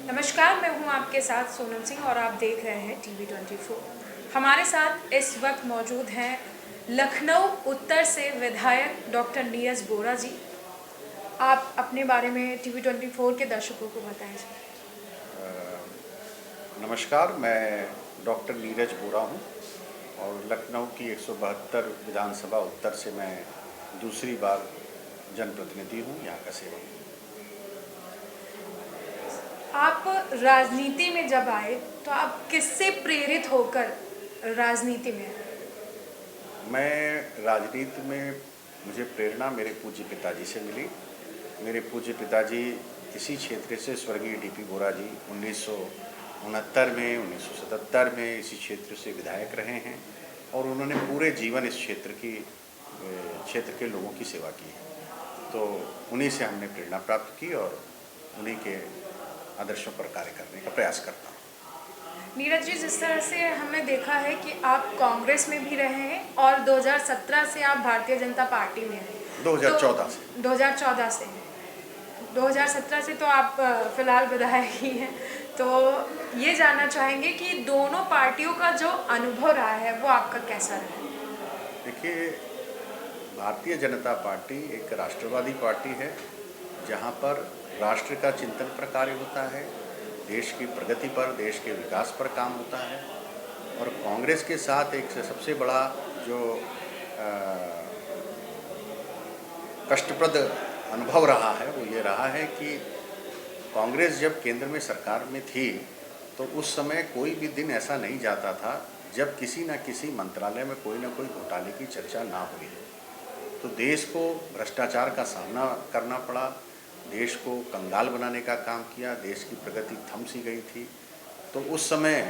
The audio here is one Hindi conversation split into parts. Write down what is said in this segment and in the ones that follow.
नमस्कार, मैं हूं आपके साथ सोनम सिंह और आप देख रहे हैं टीवी 24। हमारे साथ इस वक्त मौजूद हैं लखनऊ उत्तर से विधायक डॉक्टर नीरज बोरा जी। आप अपने बारे में टीवी 24 के दर्शकों को बताएं जी। नमस्कार, मैं डॉक्टर नीरज बोरा हूँ और लखनऊ की 172 विधानसभा उत्तर से मैं दूसरी बार जनप्रतिनिधि हूँ, यहाँ का सेवक हूँ। आप राजनीति में जब आए तो आप किससे प्रेरित होकर राजनीति में आए? मैं राजनीति में मुझे प्रेरणा मेरे पूज्य पिताजी से मिली। मेरे पूज्य पिताजी इसी क्षेत्र से स्वर्गीय डीपी बोरा जी 1969 में 1977 में इसी क्षेत्र से विधायक रहे हैं और उन्होंने पूरे जीवन इस क्षेत्र के लोगों की सेवा की है। तो उन्हीं से हमने प्रेरणा प्राप्त की और उन्हीं के आदर्शों पर कार्य करने का प्रयास करता हूँ। नीरज जी, जिस तरह से हमने देखा है कि आप कांग्रेस में भी रहे हैं और 2017 से आप भारतीय जनता पार्टी में हैं। 2014 से 2014 से 2017 से तो आप फिलहाल विधायक ही हैं। तो ये जानना चाहेंगे कि दोनों पार्टियों का जो अनुभव रहा है वो आपका कैसा रहा? देखिए, भारतीय जनता पार्टी एक राष्ट्रवादी पार्टी है जहाँ पर राष्ट्र का चिंतन पर कार्य होता है, देश की प्रगति पर, देश के विकास पर काम होता है। और कांग्रेस के साथ एक सबसे बड़ा जो कष्टप्रद अनुभव रहा है वो ये रहा है कि कांग्रेस जब केंद्र में सरकार में थी तो उस समय कोई भी दिन ऐसा नहीं जाता था जब किसी न किसी मंत्रालय में कोई ना कोई घोटाले की चर्चा ना हुई। तो देश को भ्रष्टाचार का सामना करना पड़ा, देश को कंगाल बनाने का काम किया, देश की प्रगति थम सी गई थी। तो उस समय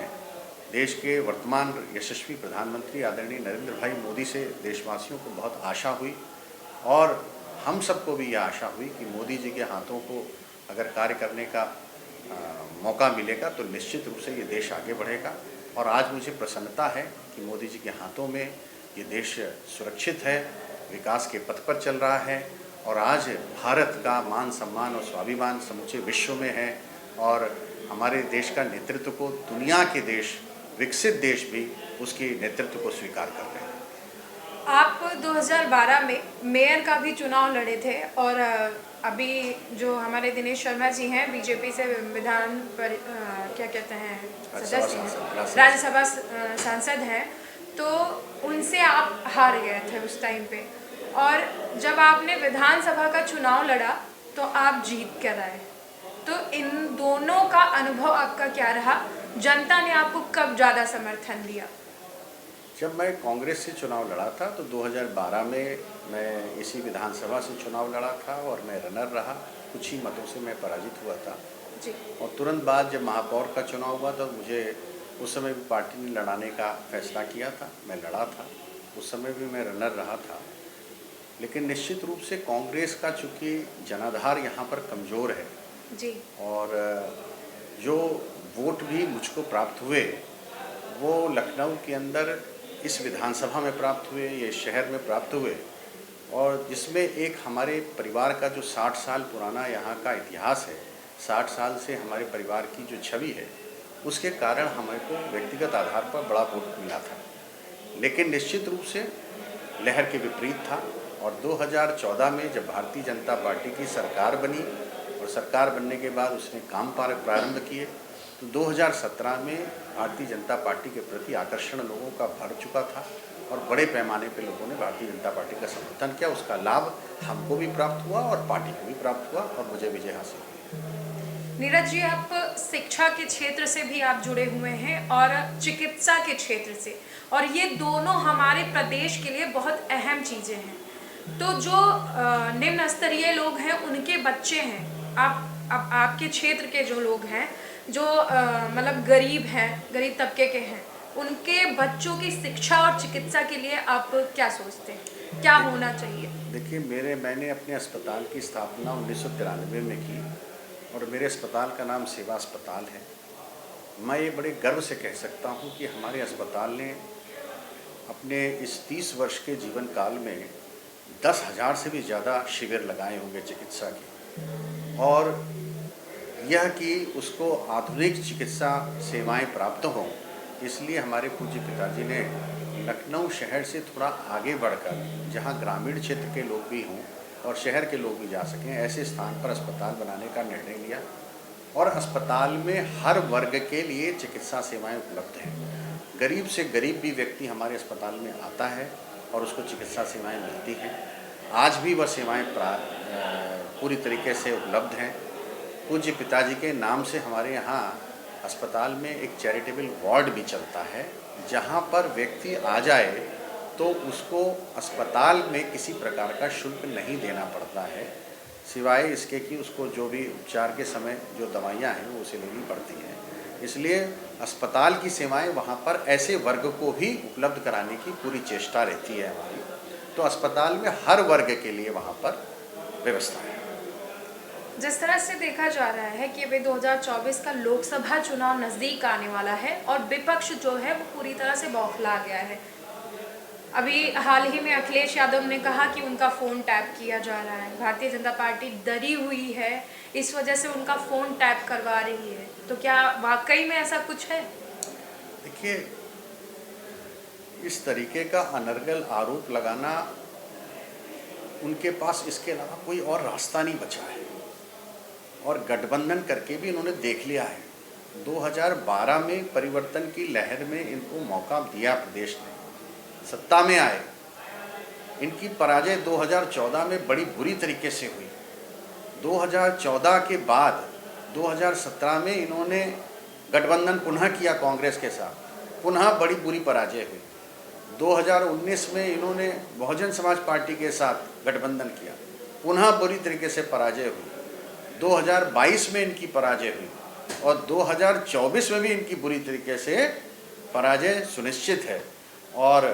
देश के वर्तमान यशस्वी प्रधानमंत्री आदरणीय नरेंद्र भाई मोदी से देशवासियों को बहुत आशा हुई और हम सबको भी यह आशा हुई कि मोदी जी के हाथों को अगर कार्य करने का मौका मिलेगा तो निश्चित रूप से ये देश आगे बढ़ेगा। और आज मुझे प्रसन्नता है कि मोदी जी के हाथों में ये देश सुरक्षित है, विकास के पथ पर चल रहा है और आज भारत का मान सम्मान और स्वाभिमान समूचे विश्व में है और हमारे देश का नेतृत्व को दुनिया के देश, विकसित देश भी उसके नेतृत्व को स्वीकार कर रहे हैं। आप 2012 में मेयर का भी चुनाव लड़े थे और अभी जो हमारे दिनेश शर्मा जी हैं बीजेपी से क्या कहते हैं सदस्य हैं, राज्यसभा सांसद हैं, तो उनसे आप हार गए थे उस टाइम पे। और जब आपने विधानसभा का चुनाव लड़ा तो आप जीत कर आए। तो इन दोनों का अनुभव आपका क्या रहा? जनता ने आपको कब ज़्यादा समर्थन दिया? जब मैं कांग्रेस से चुनाव लड़ा था तो 2012 में मैं इसी विधानसभा से चुनाव लड़ा था और मैं रनर रहा, कुछ ही मतों से मैं पराजित हुआ था जी। और तुरंत बाद जब महापौर का चुनाव हुआ तो मुझे उस समय भी पार्टी ने लड़ाने का फैसला किया था, मैं लड़ा था, उस समय भी मैं रनर रहा था। लेकिन निश्चित रूप से कांग्रेस का चूँकि जनाधार यहाँ पर कमज़ोर है जी। और जो वोट भी मुझको प्राप्त हुए वो लखनऊ के अंदर इस विधानसभा में प्राप्त हुए, ये शहर में प्राप्त हुए और जिसमें एक हमारे परिवार का जो 60 साल पुराना यहाँ का इतिहास है, 60 साल से हमारे परिवार की जो छवि है, उसके कारण हमें को व्यक्तिगत आधार पर बड़ा वोट मिला था। लेकिन निश्चित रूप से लहर के विपरीत था और 2014 में जब भारतीय जनता पार्टी की सरकार बनी और सरकार बनने के बाद उसने काम प्रारंभ किए तो 2017 में भारतीय जनता पार्टी के प्रति आकर्षण लोगों का बढ़ चुका था और बड़े पैमाने पे लोगों ने भारतीय जनता पार्टी का समर्थन किया। उसका लाभ हमको भी प्राप्त हुआ और पार्टी को भी प्राप्त हुआ और मुझे विजय हासिल हुई। नीरज जी, आप शिक्षा के क्षेत्र से भी आप जुड़े हुए हैं और चिकित्सा के क्षेत्र से, और ये दोनों हमारे प्रदेश के लिए बहुत अहम चीज़ें हैं। तो जो निम्न स्तरीय लोग हैं उनके बच्चे हैं, आपके क्षेत्र के जो लोग हैं जो मतलब गरीब हैं, गरीब तबके के हैं, उनके बच्चों की शिक्षा और चिकित्सा के लिए आप क्या सोचते हैं, क्या होना चाहिए? देखिए, मैंने अपने अस्पताल की स्थापना 1993 में की और मेरे अस्पताल का नाम सेवा अस्पताल है। मैं ये बड़े गर्व से कह सकता हूँ कि हमारे अस्पताल ने अपने इस 30 वर्ष के जीवन काल में 10,000 से भी ज़्यादा शिविर लगाए होंगे चिकित्सा के। और यह कि उसको आधुनिक चिकित्सा सेवाएं प्राप्त हों, इसलिए हमारे पूज्य पिताजी ने लखनऊ शहर से थोड़ा आगे बढ़कर, जहां ग्रामीण क्षेत्र के लोग भी हों और शहर के लोग भी जा सकें, ऐसे स्थान पर अस्पताल बनाने का निर्णय लिया। और अस्पताल में हर वर्ग के लिए चिकित्सा सेवाएं उपलब्ध हैं। गरीब से गरीब भी व्यक्ति हमारे अस्पताल में आता है और उसको चिकित्सा सेवाएं मिलती हैं। आज भी वह सेवाएं पूरी तरीके से उपलब्ध हैं। पूज्य पिताजी के नाम से हमारे यहाँ अस्पताल में एक चैरिटेबल वार्ड भी चलता है, जहाँ पर व्यक्ति आ जाए तो उसको अस्पताल में किसी प्रकार का शुल्क नहीं देना पड़ता है, सिवाय इसके कि उसको जो भी उपचार के समय जो दवाइयाँ हैं वो उसे लेनी पड़ती हैं। इसलिए अस्पताल की सेवाएं वहाँ पर ऐसे वर्ग को भी उपलब्ध कराने की पूरी चेष्टा रहती है हमारी। तो अस्पताल में हर वर्ग के लिए वहाँ पर व्यवस्था है। जिस तरह से देखा जा रहा है कि अभी 2024 का लोकसभा चुनाव नज़दीक आने वाला है और विपक्ष जो है वो पूरी तरह से बौखला गया है। अभी हाल ही में अखिलेश यादव ने कहा कि उनका फ़ोन टैप किया जा रहा है। भारतीय जनता पार्टी डरी हुई है, इस वजह से उनका फ़ोन टैप करवा रही है। तो क्या वाकई में ऐसा कुछ है? देखिए, इस तरीके का अनर्गल आरोप लगाना, उनके पास इसके अलावा कोई और रास्ता नहीं बचा है। और गठबंधन करके भी इन्होंने देख लिया है। 2012 में परिवर्तन की लहर में इनको मौका दिया, प्रदेश ने सत्ता में आए। इनकी पराजय 2014 में बड़ी बुरी तरीके से हुई। 2014 के बाद 2017 में इन्होंने गठबंधन पुनः किया कांग्रेस के साथ, पुनः बड़ी बुरी पराजय हुई। 2019 में इन्होंने बहुजन समाज पार्टी के साथ गठबंधन किया, पुनः बुरी तरीके से पराजय हुई। 2022 में इनकी पराजय हुई और 2024 में भी इनकी बुरी तरीके से पराजय सुनिश्चित है। और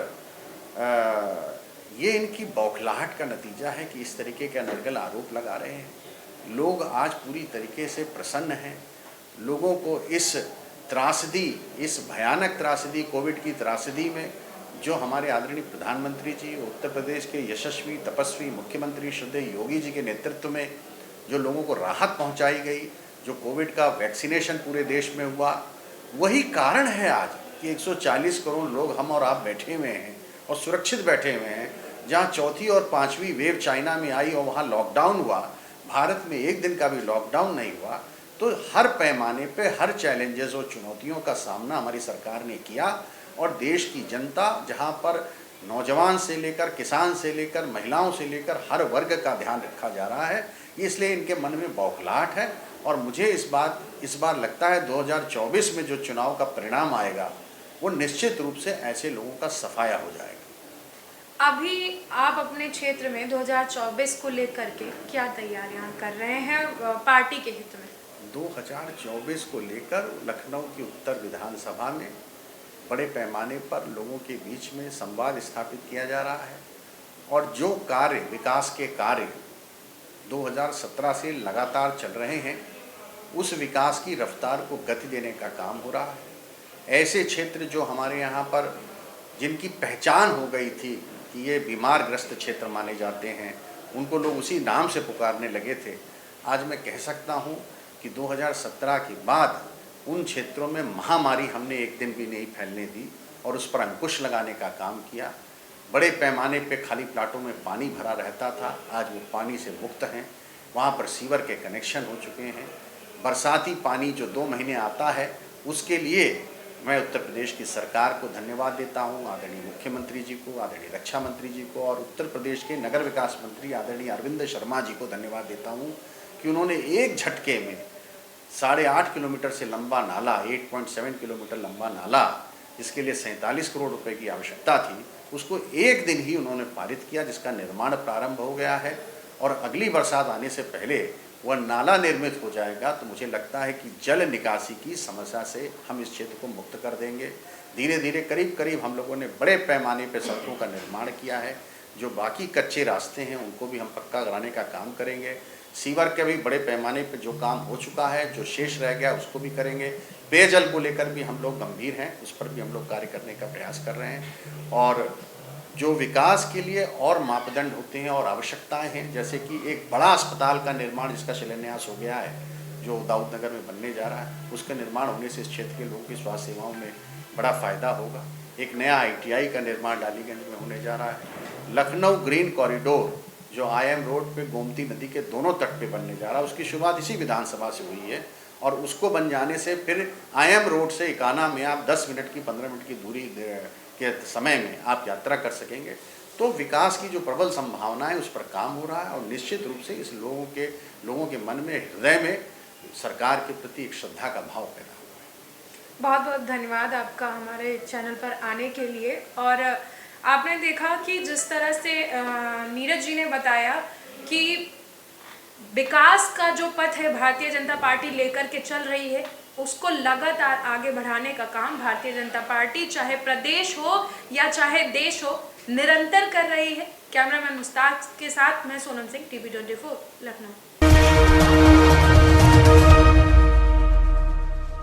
ये इनकी बौखलाहट का नतीजा है कि इस तरीके के अनर्गल आरोप लगा रहे हैं। लोग आज पूरी तरीके से प्रसन्न हैं। लोगों को इस त्रासदी, इस भयानक त्रासदी, कोविड की त्रासदी में जो हमारे आदरणीय प्रधानमंत्री जी, उत्तर प्रदेश के यशस्वी तपस्वी मुख्यमंत्री श्रद्धेय योगी जी के नेतृत्व में जो लोगों को राहत पहुंचाई गई, जो कोविड का वैक्सीनेशन पूरे देश में हुआ, वही कारण है आज कि 140 करोड़ लोग हम और आप बैठे हुए हैं और सुरक्षित बैठे हुए हैं। जहां चौथी और पांचवी वेव चाइना में आई और वहां लॉकडाउन हुआ, भारत में एक दिन का भी लॉकडाउन नहीं हुआ। तो हर पैमाने पे हर चैलेंजेस और चुनौतियों का सामना हमारी सरकार ने किया और देश की जनता, जहां पर नौजवान से लेकर किसान से लेकर महिलाओं से लेकर हर वर्ग का ध्यान रखा जा रहा है, इसलिए इनके मन में बौखलाहट है। और मुझे इस बार लगता है 2024 में जो चुनाव का परिणाम आएगा वो निश्चित रूप से ऐसे लोगों का सफाया हो जाएगा। अभी आप अपने क्षेत्र में 2024 को लेकर के क्या तैयारियां कर रहे हैं पार्टी के हित में? 2024 को लेकर लखनऊ की उत्तर विधानसभा में बड़े पैमाने पर लोगों के बीच में संवाद स्थापित किया जा रहा है और जो कार्य, विकास के कार्य 2017 से लगातार चल रहे हैं, उस विकास की रफ्तार को गति देने का काम हो रहा है। ऐसे क्षेत्र जो हमारे यहाँ पर, जिनकी पहचान हो गई थी कि ये बीमारग्रस्त क्षेत्र माने जाते हैं, उनको लोग उसी नाम से पुकारने लगे थे। आज मैं कह सकता हूँ कि 2017 के बाद उन क्षेत्रों में महामारी हमने एक दिन भी नहीं फैलने दी और उस पर अंकुश लगाने का काम किया। बड़े पैमाने पे खाली प्लाटों में पानी भरा रहता था, आज वो पानी से मुक्त हैं। वहाँ पर सीवर के कनेक्शन हो चुके हैं। बरसाती पानी जो 2 महीने आता है, उसके लिए मैं उत्तर प्रदेश की सरकार को धन्यवाद देता हूँ, आदरणीय मुख्यमंत्री जी को, आदरणीय रक्षा मंत्री जी को और उत्तर प्रदेश के नगर विकास मंत्री आदरणीय अरविंद शर्मा जी को धन्यवाद देता हूँ कि उन्होंने एक झटके में 8.5 किलोमीटर से लंबा नाला, 8.7 किलोमीटर लंबा नाला, जिसके लिए 47 करोड़ रुपए की आवश्यकता थी, उसको एक दिन ही उन्होंने पारित किया, जिसका निर्माण प्रारंभ हो गया है और अगली बरसात आने से पहले वह नाला निर्मित हो जाएगा। तो मुझे लगता है कि जल निकासी की समस्या से हम इस क्षेत्र को मुक्त कर देंगे। धीरे धीरे करीब हम लोगों ने बड़े पैमाने पर सड़कों का निर्माण किया है। जो बाकी कच्चे रास्ते हैं उनको भी हम पक्का कराने का काम करेंगे। सीवर के भी बड़े पैमाने पर जो काम हो चुका है, जो शेष रह गया उसको भी करेंगे। पेयजल को लेकर भी हम लोग गंभीर हैं, उस पर भी हम लोग कार्य करने का प्रयास कर रहे हैं। और जो विकास के लिए और मापदंड होते हैं और आवश्यकताएं हैं, जैसे कि एक बड़ा अस्पताल का निर्माण जिसका शिलान्यास हो गया है, जो दाऊदनगर में बनने जा रहा है, उसका निर्माण होने से इस क्षेत्र के लोगों की स्वास्थ्य सेवाओं में बड़ा फ़ायदा होगा। एक नया ITI का निर्माण डालीगंज में होने जा रहा है। लखनऊ ग्रीन कॉरिडोर जो IM रोड पे गोमती नदी के दोनों तट पे बनने जा रहा है, उसकी शुरुआत इसी विधानसभा से हुई है और उसको बन जाने से फिर IM रोड से इकाना में आप 10 मिनट की 15 मिनट की दूरी के समय में आप यात्रा कर सकेंगे। तो विकास की जो प्रबल संभावना है उस पर काम हो रहा है और निश्चित रूप से इस लोगों के मन में, हृदय में सरकार के प्रति एक श्रद्धा का भाव पैदा हुआ है। बहुत बहुत धन्यवाद आपका हमारे चैनल पर आने के लिए। और आपने देखा कि जिस तरह से नीरज जी ने बताया कि विकास का जो पथ है भारतीय जनता पार्टी लेकर के चल रही है, उसको लगातार आगे बढ़ाने का काम भारतीय जनता पार्टी चाहे प्रदेश हो या चाहे देश हो निरंतर कर रही है। कैमरामैन मुस्ताक के साथ मैं सोनम सिंह, TV 24 लखनऊ।